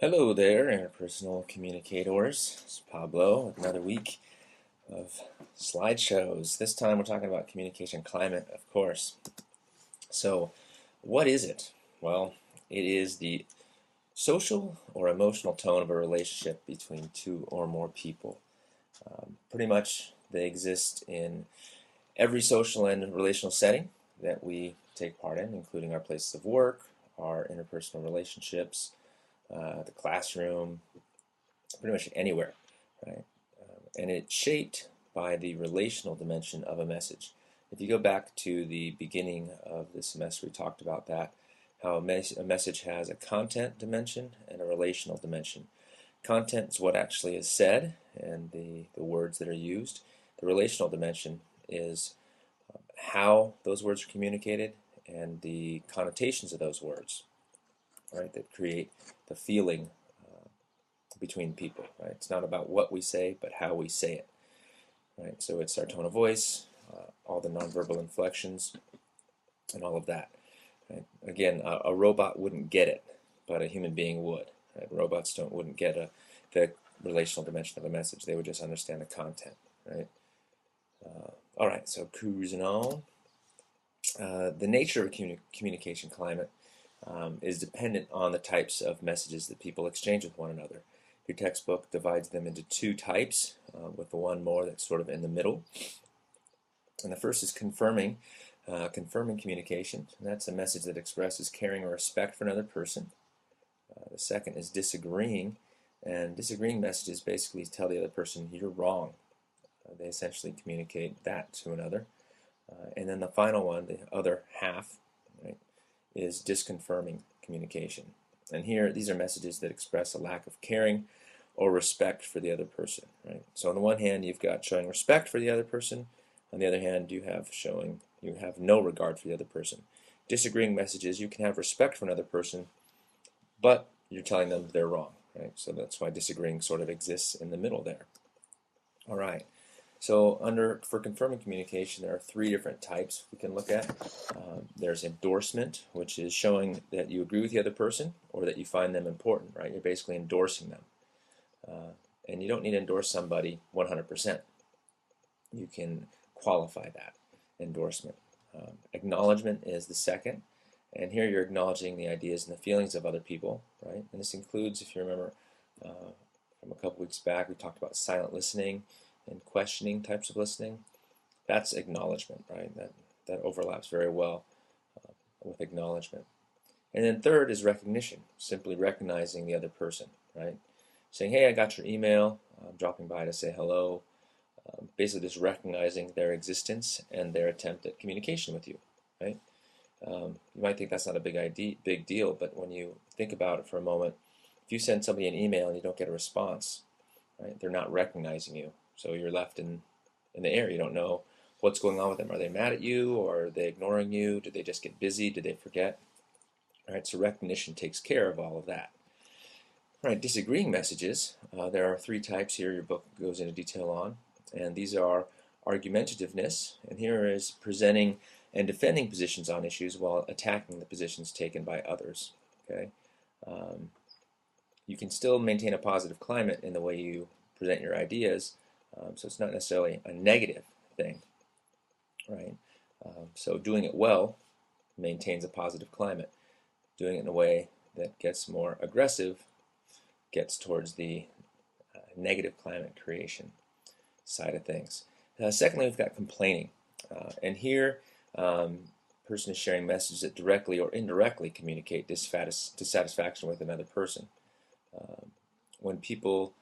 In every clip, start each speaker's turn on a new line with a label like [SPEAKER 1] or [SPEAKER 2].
[SPEAKER 1] Hello there, interpersonal communicators. It's Pablo with another week of slideshows. This time we're talking about communication climate, of course. So, what is it? Well, it is the social or emotional tone of a relationship between two or more people. Pretty much they exist in every social and relational setting that we take part in, including our places of work, our interpersonal relationships, the classroom, pretty much anywhere, right? And it's shaped by the relational dimension of a message. If you go back to the beginning of the semester, we talked about that, how a message has a content dimension and a relational dimension. Content is what actually is said and the words that are used. The relational dimension is how those words are communicated and the connotations of those words, right, that create the feeling between people, right? It's not about what we say, but how we say it, right? So it's our tone of voice, all the nonverbal inflections, and all of that. Right? Again, a robot wouldn't get it, but a human being would. Right? Robots wouldn't get the relational dimension of a message. They would just understand the content, right? All right, so cruising on. The nature of communication climate is dependent on the types of messages that people exchange with one another. Your textbook divides them into two types, with the one more that's sort of in the middle. And the first is confirming communication. And that's a message that expresses caring or respect for another person. The second is disagreeing, and disagreeing messages basically tell the other person you're wrong. They essentially communicate that to another. And then the final one, the other half, right, is disconfirming communication. And here, these are messages that express a lack of caring or respect for the other person, right? So on the one hand, you've got showing respect for the other person. On the other hand, you have no regard for the other person. Disagreeing messages, you can have respect for another person, but you're telling them they're wrong, right? So that's why disagreeing sort of exists in the middle there. All right. So for confirming communication, there are three different types we can look at. There's endorsement, which is showing that you agree with the other person or that you find them important, right? You're basically endorsing them. And you don't need to endorse somebody 100%. You can qualify that endorsement. Acknowledgement is the second. And here you're acknowledging the ideas and the feelings of other people, right? And this includes, if you remember from a couple weeks back, we talked about silent listening and questioning types of listening. That's acknowledgement, right? That overlaps very well with acknowledgement. And then third is recognition, simply recognizing the other person, right? Saying, hey, I got your email, I'm dropping by to say hello. Basically just recognizing their existence and their attempt at communication with you, right? You might think that's not a big deal, but when you think about it for a moment, if you send somebody an email and you don't get a response, right, they're not recognizing you. So you're left in the air. You don't know what's going on with them. Are they mad at you, or are they ignoring you? Did they just get busy? Did they forget? All right, so recognition takes care of all of that. All right, disagreeing messages. There are three types here your book goes into detail on, and these are argumentativeness, and here is presenting and defending positions on issues while attacking the positions taken by others. Okay, you can still maintain a positive climate in the way you present your ideas, so it's not necessarily a negative thing, right? So doing it well maintains a positive climate. Doing it in a way that gets more aggressive gets towards the negative climate creation side of things. Secondly, we've got complaining. And here, person is sharing messages that directly or indirectly communicate dissatisfaction with another person. When people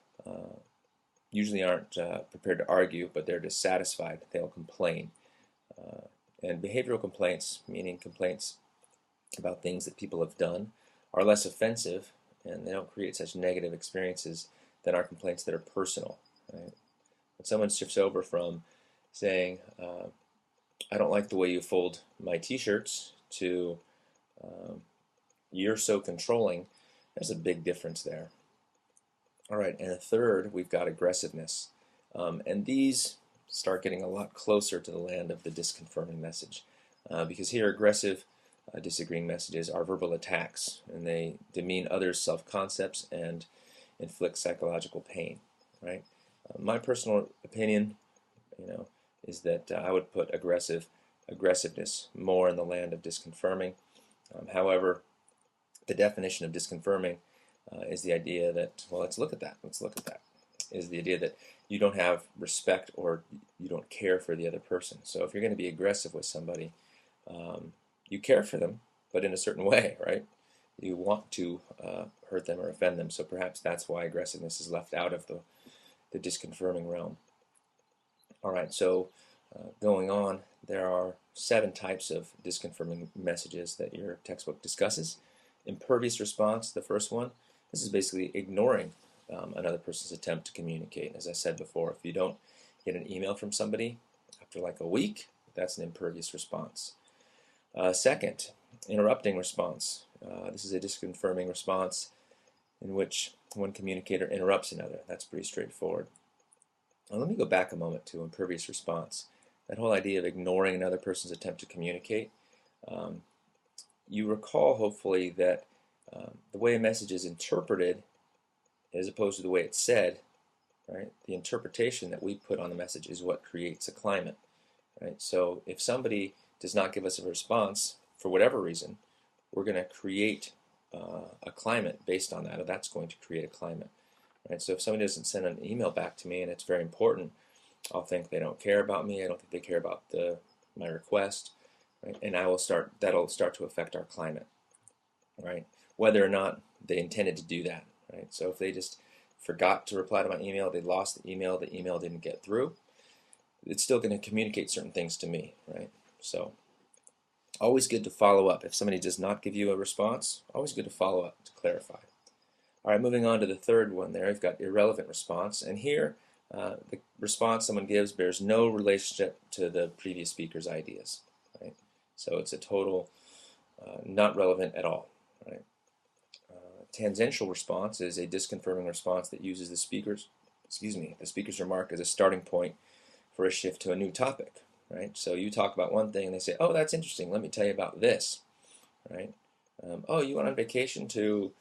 [SPEAKER 1] usually aren't prepared to argue, but they're dissatisfied, they'll complain. And behavioral complaints, meaning complaints about things that people have done, are less offensive and they don't create such negative experiences than our complaints that are personal. Right? When someone shifts over from saying, I don't like the way you fold my t-shirts, to you're so controlling, there's a big difference there. All right, and a third, we've got aggressiveness. And these start getting a lot closer to the land of the disconfirming message. Because here, aggressive disagreeing messages are verbal attacks, and they demean others' self-concepts and inflict psychological pain. Right? My personal opinion, is that I would put aggressiveness more in the land of disconfirming. However, the definition of disconfirming is the idea that, well, let's look at that, is the idea that you don't have respect or you don't care for the other person. So if you're going to be aggressive with somebody, you care for them, but in a certain way, right? You want to hurt them or offend them, so perhaps that's why aggressiveness is left out of the disconfirming realm. All right, so going on, there are 7 types of disconfirming messages that your textbook discusses. Impervious response, the first one, this is basically ignoring another person's attempt to communicate. As I said before, if you don't get an email from somebody after like a week, that's an impervious response. Second, interrupting response. This is a disconfirming response in which one communicator interrupts another. That's pretty straightforward. Now, let me go back a moment to impervious response. That whole idea of ignoring another person's attempt to communicate. You recall, hopefully, that the way a message is interpreted as opposed to the way it's said, right? The interpretation that we put on the message is what creates a climate, right? So if somebody does not give us a response for whatever reason, we're going to create a climate based on that, or that's going to create a climate, right? So if somebody doesn't send an email back to me and it's very important, I'll think they don't care about me. I don't think they care about my request, right? And that'll start to affect our climate, right? Whether or not they intended to do that, right? So if they just forgot to reply to my email, they lost the email didn't get through, it's still going to communicate certain things to me, right? So always good to follow up. If somebody does not give you a response, always good to follow up to clarify. All right, moving on to the third one there, we've got irrelevant response. And here, the response someone gives bears no relationship to the previous speaker's ideas, right? So it's a total not relevant at all, right? Tangential response is a disconfirming response that uses the speaker's remark as a starting point for a shift to a new topic, right? So you talk about one thing and they say, oh, that's interesting, let me tell you about this, right? Oh, you went on vacation to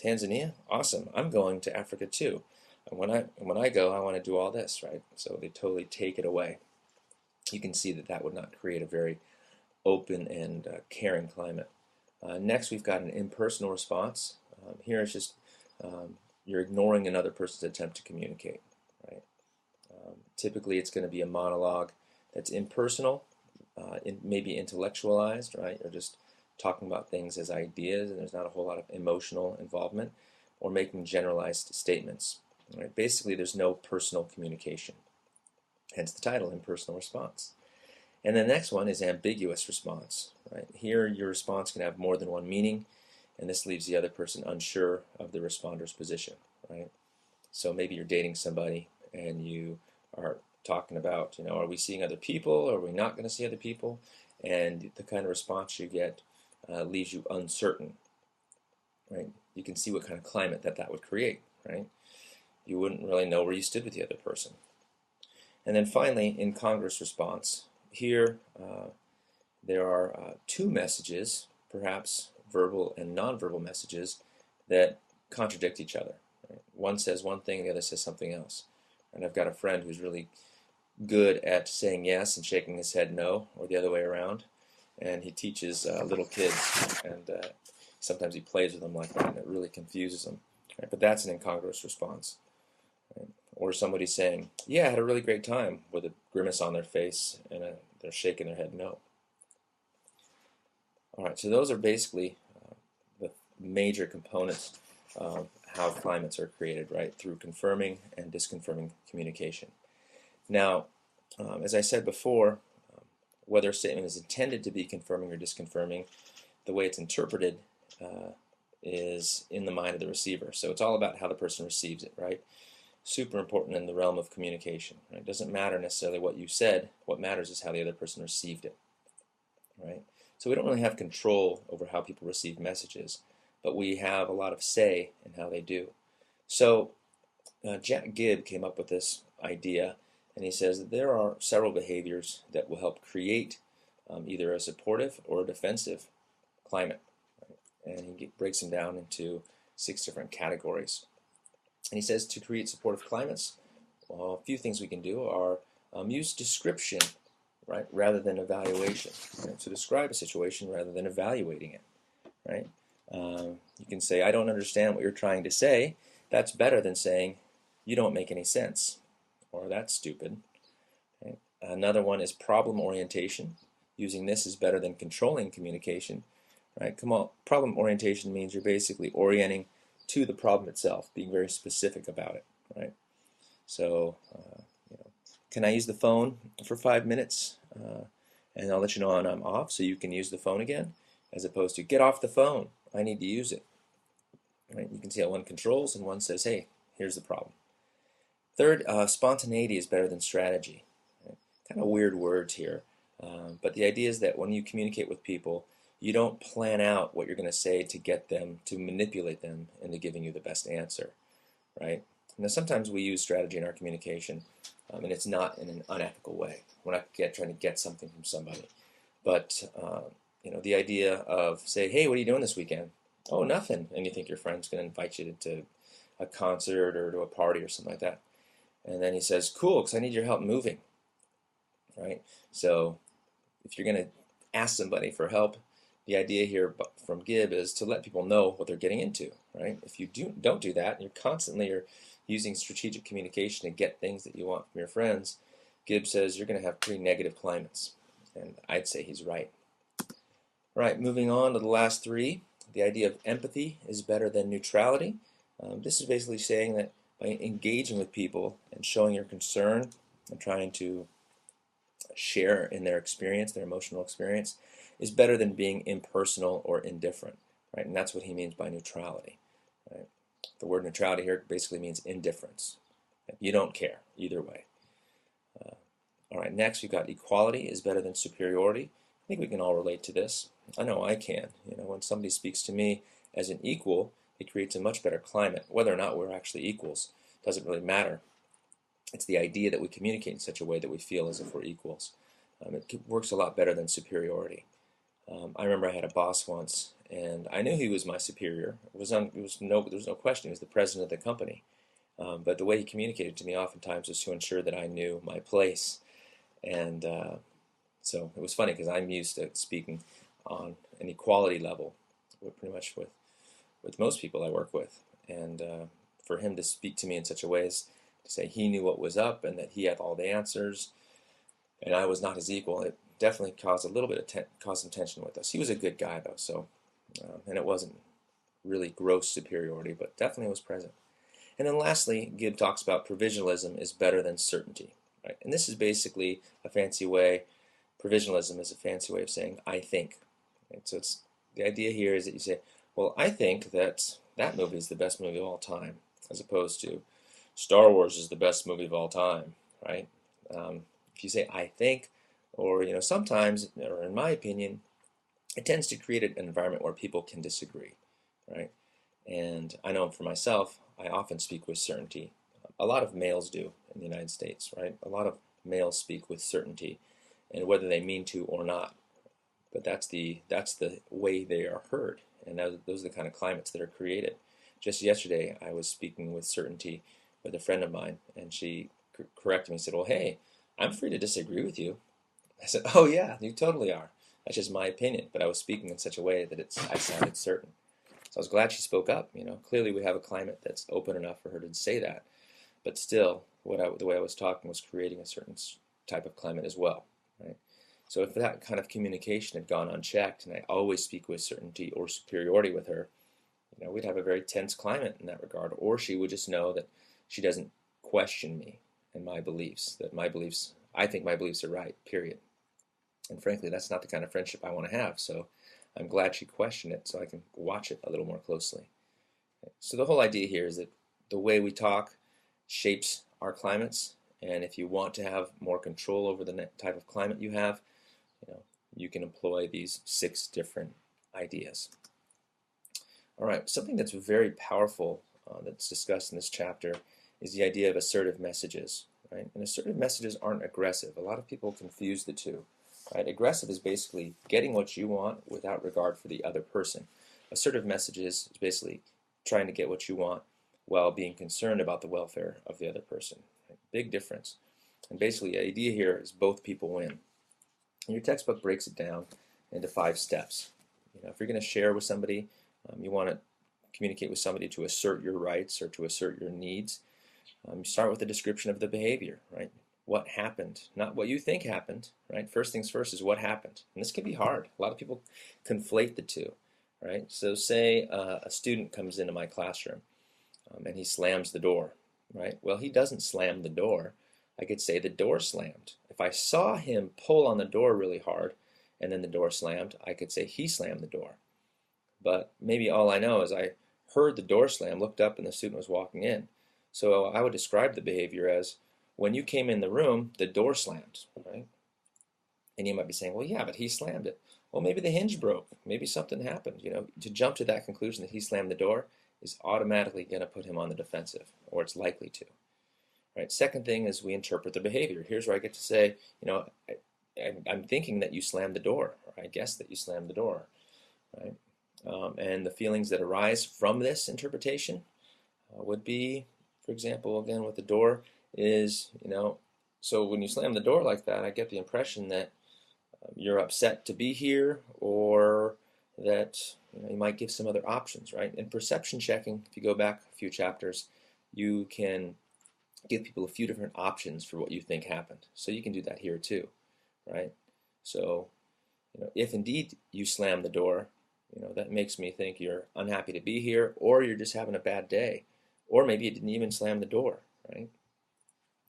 [SPEAKER 1] Tanzania? Awesome, I'm going to Africa too. And when I go, I want to do all this, right? So they totally take it away. You can see that would not create a very open and caring climate. Next, we've got an impersonal response. Here it's just you're ignoring another person's attempt to communicate, right? Typically, it's going to be a monologue that's impersonal, maybe intellectualized, right? You're just talking about things as ideas, and there's not a whole lot of emotional involvement, or making generalized statements. Right? Basically, there's no personal communication. Hence the title, impersonal response. And the next one is ambiguous response. Right? Here, your response can have more than one meaning, and this leaves the other person unsure of the responder's position. Right? So maybe you're dating somebody, and you are talking about, are we seeing other people? Are we not going to see other people? And the kind of response you get leaves you uncertain. Right? You can see what kind of climate that would create. Right? You wouldn't really know where you stood with the other person. And then finally, incongruous response. Here, there are 2 messages, perhaps verbal and nonverbal messages, that contradict each other. Right? One says one thing, the other says something else. And I've got a friend who's really good at saying yes and shaking his head no, or the other way around. And he teaches little kids, and sometimes he plays with them like that, and it really confuses them. Right? But that's an incongruous response. Right? Or somebody saying, yeah, I had a really great time, with a grimace on their face, and they're shaking their head no. All right, so those are basically the major components of how climates are created, right, through confirming and disconfirming communication. Now, as I said before, whether a statement is intended to be confirming or disconfirming, the way it's interpreted is in the mind of the receiver. So it's all about how the person receives it, right? Super important in the realm of communication. Right? It doesn't matter necessarily what you said. What matters is how the other person received it, right? So we don't really have control over how people receive messages, but we have a lot of say in how they do. So Jack Gibb came up with this idea, and he says that there are several behaviors that will help create either a supportive or a defensive climate. And he breaks them down into 6 different categories. And he says to create supportive climates, well, a few things we can do are use description, right, rather than evaluation. Right? So describe a situation rather than evaluating it, right? You can say, I don't understand what you're trying to say. That's better than saying, you don't make any sense, or that's stupid. Right? Another one is problem orientation. Using this is better than controlling communication. Right? Come on, problem orientation means you're basically orienting to the problem itself, being very specific about it. Right? So, can I use the phone for 5 minutes? And I'll let you know when I'm off, so you can use the phone again, as opposed to get off the phone. I need to use it. Right? You can see how one controls and one says, hey, here's the problem. Third, spontaneity is better than strategy. Right? Kind of weird words here, but the idea is that when you communicate with people, you don't plan out what you're going to say to get them, to manipulate them into giving you the best answer, right? Now, sometimes we use strategy in our communication, and it's not in an unethical way. We're not trying to get something from somebody. But, the idea of, say, hey, what are you doing this weekend? Oh, nothing. And you think your friend's going to invite you to a concert or to a party or something like that. And then he says, cool, because I need your help moving, right? So if you're going to ask somebody for help, the idea here from Gibb is to let people know what they're getting into, right? If you don't do that, and you're constantly using strategic communication to get things that you want from your friends, Gibb says you're going to have pretty negative climates. And I'd say he's right. All right, moving on to the last 3. The idea of empathy is better than neutrality. This is basically saying that by engaging with people and showing your concern and trying to share in their experience, their emotional experience, is better than being impersonal or indifferent, right? And that's what he means by neutrality, right? The word neutrality here basically means indifference. You don't care either way. All right, next we've got equality is better than superiority. I think we can all relate to this. I know I can. When somebody speaks to me as an equal, it creates a much better climate. Whether or not we're actually equals doesn't really matter. It's the idea that we communicate in such a way that we feel as if we're equals. It works a lot better than superiority. I remember I had a boss once, and I knew he was my superior. There was no question. He was the president of the company. But the way he communicated to me oftentimes was to ensure that I knew my place. And so it was funny because I'm used to speaking on an equality level, pretty much with most people I work with. And for him to speak to me in such a way as to say he knew what was up and that he had all the answers, and I was not his equal, it definitely caused a little bit of caused some tension with us. He was a good guy though, so and it wasn't really gross superiority, but definitely was present. And then lastly, Gibb talks about provisionalism is better than certainty. Right? And this is basically a fancy way, provisionalism is a fancy way of saying, I think. Right? So the idea here is that you say, well, I think that movie is the best movie of all time, as opposed to Star Wars is the best movie of all time, right? If you say, I think, or, sometimes, or in my opinion, it tends to create an environment where people can disagree, right? And I know for myself, I often speak with certainty. A lot of males do in the United States, right? A lot of males speak with certainty, and whether they mean to or not. But that's the way they are heard, and those are the kind of climates that are created. Just yesterday, I was speaking with certainty with a friend of mine, and she corrected me and said, well, hey, I'm free to disagree with you. I said, oh yeah, you totally are. That's just my opinion, but I was speaking in such a way that I sounded certain. So I was glad she spoke up. Clearly we have a climate that's open enough for her to say that, but still, the way I was talking was creating a certain type of climate as well, right? So if that kind of communication had gone unchecked, and I always speak with certainty or superiority with her, we'd have a very tense climate in that regard. Or she would just know that she doesn't question me and my beliefs, I think my beliefs are right, period. And frankly, that's not the kind of friendship I want to have. So I'm glad she questioned it so I can watch it a little more closely. So the whole idea here is that the way we talk shapes our climates. And if you want to have more control over the type of climate you have, you can employ these 6 different ideas. All right, something that's very powerful that's discussed in this chapter is the idea of assertive messages, right? And assertive messages aren't aggressive. A lot of people confuse the two. right? Aggressive is basically getting what you want without regard for the other person. Assertive messages is basically trying to get what you want while being concerned about the welfare of the other person. Right? Big difference. And basically, the idea here is both people win. And your textbook breaks it down into 5 steps. If you're going to share with somebody, you want to communicate with somebody to assert your rights or to assert your needs. You start with a description of the behavior, right? What happened, not what you think happened, right? First things first is what happened. And this can be hard. A lot of people conflate the two, right? So say a student comes into my classroom and he slams the door, right? Well, he doesn't slam the door. I could say the door slammed. If I saw him pull on the door really hard and then the door slammed, I could say he slammed the door. But maybe all I know is I heard the door slam, looked up, and the student was walking in. So I would describe the behavior as when you came in the room, the door slammed, right? And you might be saying, well, yeah, but he slammed it. Well, maybe the hinge broke. Maybe something happened. To jump to that conclusion that he slammed the door is automatically going to put him on the defensive, or it's likely to. Right? Second thing is we interpret the behavior. Here's where I get to say, I'm thinking that you slammed the door, or I guess that you slammed the door, right? And the feelings that arise from this interpretation would be, for example, again with the door, is, so when you slam the door like that, I get the impression that you're upset to be here, or that you might give some other options, right? In perception checking, if you go back a few chapters, you can give people a few different options for what you think happened. So you can do that here too, right? So, if indeed you slam the door, that makes me think you're unhappy to be here, or you're just having a bad day, or maybe you didn't even slam the door, right?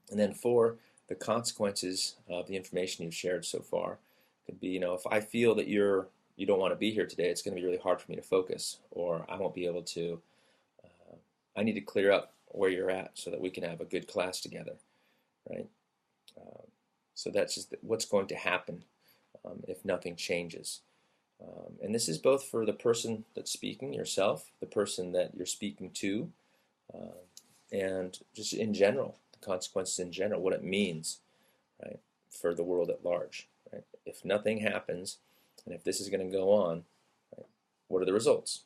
[SPEAKER 1] And then 4, the consequences of the information you've shared so far could be, if I feel that you don't want to be here today, it's going to be really hard for me to focus, or I won't be able to, I need to clear up where you're at so that we can have a good class together, right? So that's just what's going to happen if nothing changes. And this is both for the person that's speaking, yourself, the person that you're speaking to, and just in general, the consequences in general, what it means, right, for the world at large, right? If nothing happens, and if this is going to go on, right, what are the results?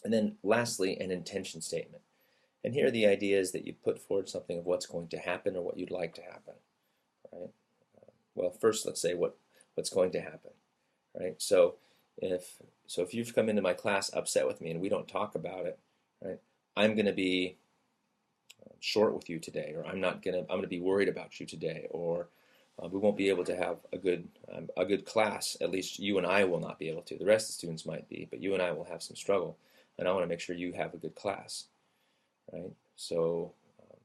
[SPEAKER 1] And then lastly, an intention statement. And here the idea is that you put forward something of what's going to happen or what you'd like to happen, right? Well, first let's say what's going to happen, right? So if you've come into my class upset with me and we don't talk about it, right? I'm going to be short with you today, or I'm going to be worried about you today, or we won't be able to have a good class. At least you and I will not be able to. The rest of the students might be, but you and I will have some struggle, and I want to make sure you have a good class, right? So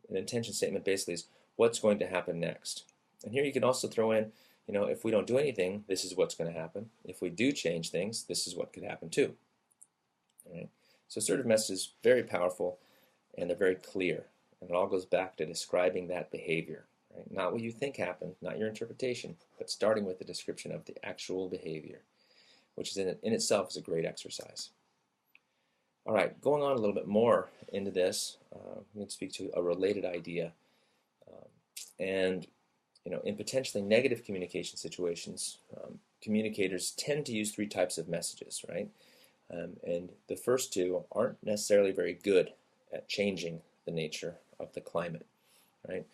[SPEAKER 1] an intention statement basically is what's going to happen next. And here you can also throw in, if we don't do anything, this is what's going to happen. If we do change things, this is what could happen too. Right? So assertive messages is very powerful, and they're very clear. And it all goes back to describing that behavior. Right? Not what you think happened, not your interpretation, but starting with the description of the actual behavior, which is in itself is a great exercise. All right, going on a little bit more into this, I'm going to speak to a related idea. In potentially negative communication situations, communicators tend to use 3 types of messages, right? And the first 2 aren't necessarily very good at changing the nature of the climate, right?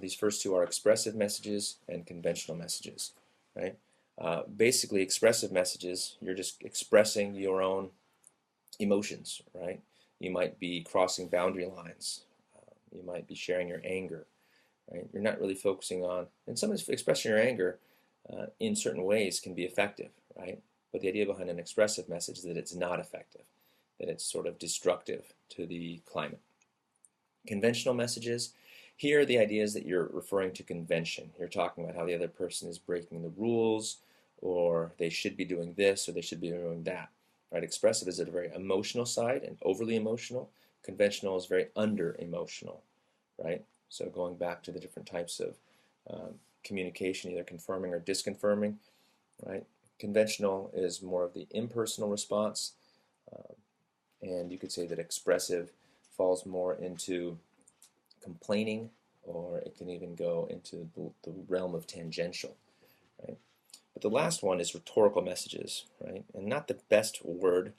[SPEAKER 1] These first 2 are expressive messages and conventional messages, right? Basically, expressive messages, you're just expressing your own emotions, right? You might be crossing boundary lines. You might be sharing your anger, right? You're not really focusing on, and sometimes expressing your anger in certain ways can be effective, right? But the idea behind an expressive message is that it's not effective, that it's sort of destructive to the climate. Conventional messages, here the idea is that you're referring to convention. You're talking about how the other person is breaking the rules, or they should be doing this, or they should be doing that. Right? Expressive is at a very emotional side and overly emotional. Conventional is very under-emotional, right? So going back to the different types of communication, either confirming or disconfirming, right? Conventional is more of the impersonal response, and you could say that expressive falls more into complaining, or it can even go into the realm of tangential, right? But the last one is rhetorical messages, right? And not the best word.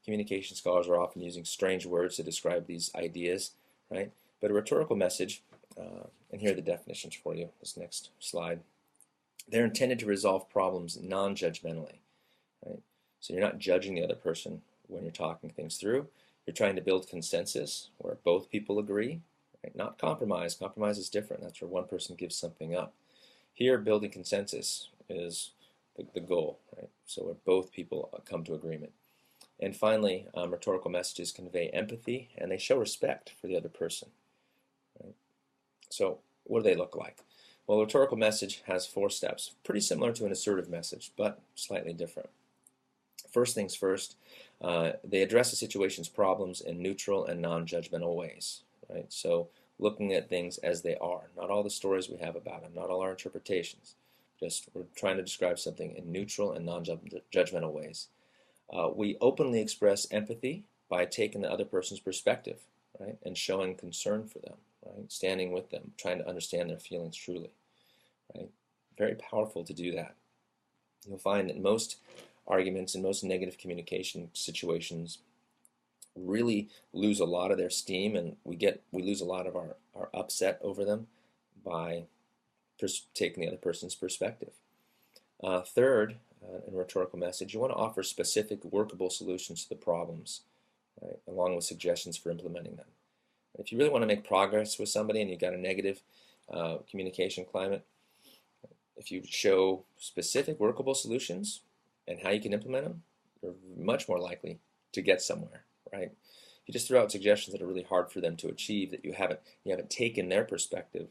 [SPEAKER 1] Communication scholars are often using strange words to describe these ideas, right? But a rhetorical message, and here are the definitions for you, this next slide. They're intended to resolve problems non-judgmentally, right? So you're not judging the other person when you're talking things through. You're trying to build consensus where both people agree, right? Not compromise. Compromise is different. That's where one person gives something up. Here, building consensus is the goal, right? So where both people come to agreement. And finally, rhetorical messages convey empathy and they show respect for the other person, right? So what do they look like? Well, a rhetorical message has 4 steps, pretty similar to an assertive message, but slightly different. First things first, they address the situation's problems in neutral and non-judgmental ways, right? So looking at things as they are, not all the stories we have about them, not all our interpretations. Just we're trying to describe something in neutral and non-judgmental ways. We openly express empathy by taking the other person's perspective, right, and showing concern for them, right, standing with them, trying to understand their feelings truly, right. Very powerful to do that. You'll find that most arguments and most negative communication situations really lose a lot of their steam, and we lose a lot of our upset over them by taking the other person's perspective. Third, in a rhetorical message, you want to offer specific workable solutions to the problems, right, along with suggestions for implementing them. If you really want to make progress with somebody and you've got a negative communication climate, if you show specific workable solutions and how you can implement them, you're much more likely to get somewhere, right? If you just throw out suggestions that are really hard for them to achieve, that you haven't taken their perspective,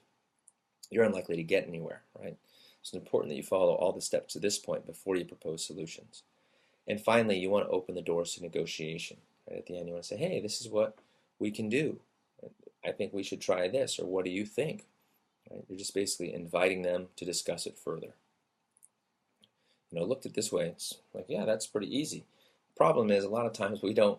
[SPEAKER 1] you're unlikely to get anywhere, right? So it's important that you follow all the steps to this point before you propose solutions. And finally, you want to open the doors to negotiation. Right? At the end, you want to say, hey, this is what we can do. I think we should try this, or what do you think? Right? You're just basically inviting them to discuss it further. Looked at this way, it's like, yeah, that's pretty easy. Problem is, a lot of times we don't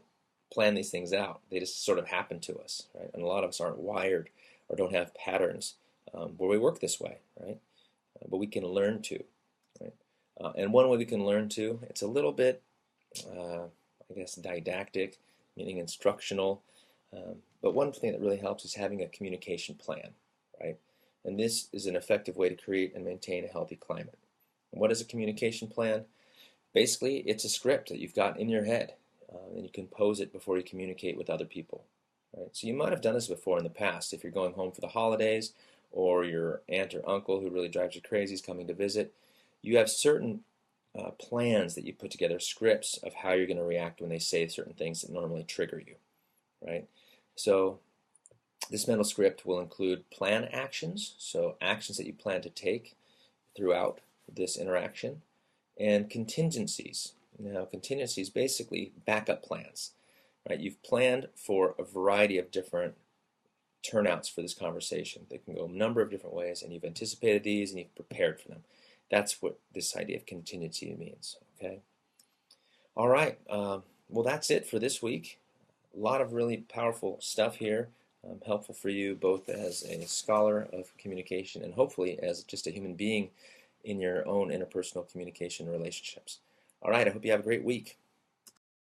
[SPEAKER 1] plan these things out. They just sort of happen to us, right? And a lot of us aren't wired or don't have patterns where we work this way, right? But we can learn to, right? And one way we can learn to, it's a little bit, I guess, didactic, meaning instructional. But one thing that really helps is having a communication plan, right? And this is an effective way to create and maintain a healthy climate. And what is a communication plan? Basically, it's a script that you've got in your head, and you can pose it before you communicate with other people, right? So you might have done this before in the past. If you're going home for the holidays, or your aunt or uncle who really drives you crazy is coming to visit, you have certain plans that you put together, scripts of how you're going to react when they say certain things that normally trigger you, right? So this mental script will include plan actions, so actions that you plan to take throughout this interaction, and contingencies. Now, contingencies basically backup plans, right? You've planned for a variety of different turnouts for this conversation. They can go a number of different ways, and you've anticipated these and you've prepared for them. That's what this idea of contingency means, okay? All right, well, that's it for this week. A lot of really powerful stuff here, helpful for you both as a scholar of communication and hopefully as just a human being in your own interpersonal communication relationships. All right, I hope you have a great week.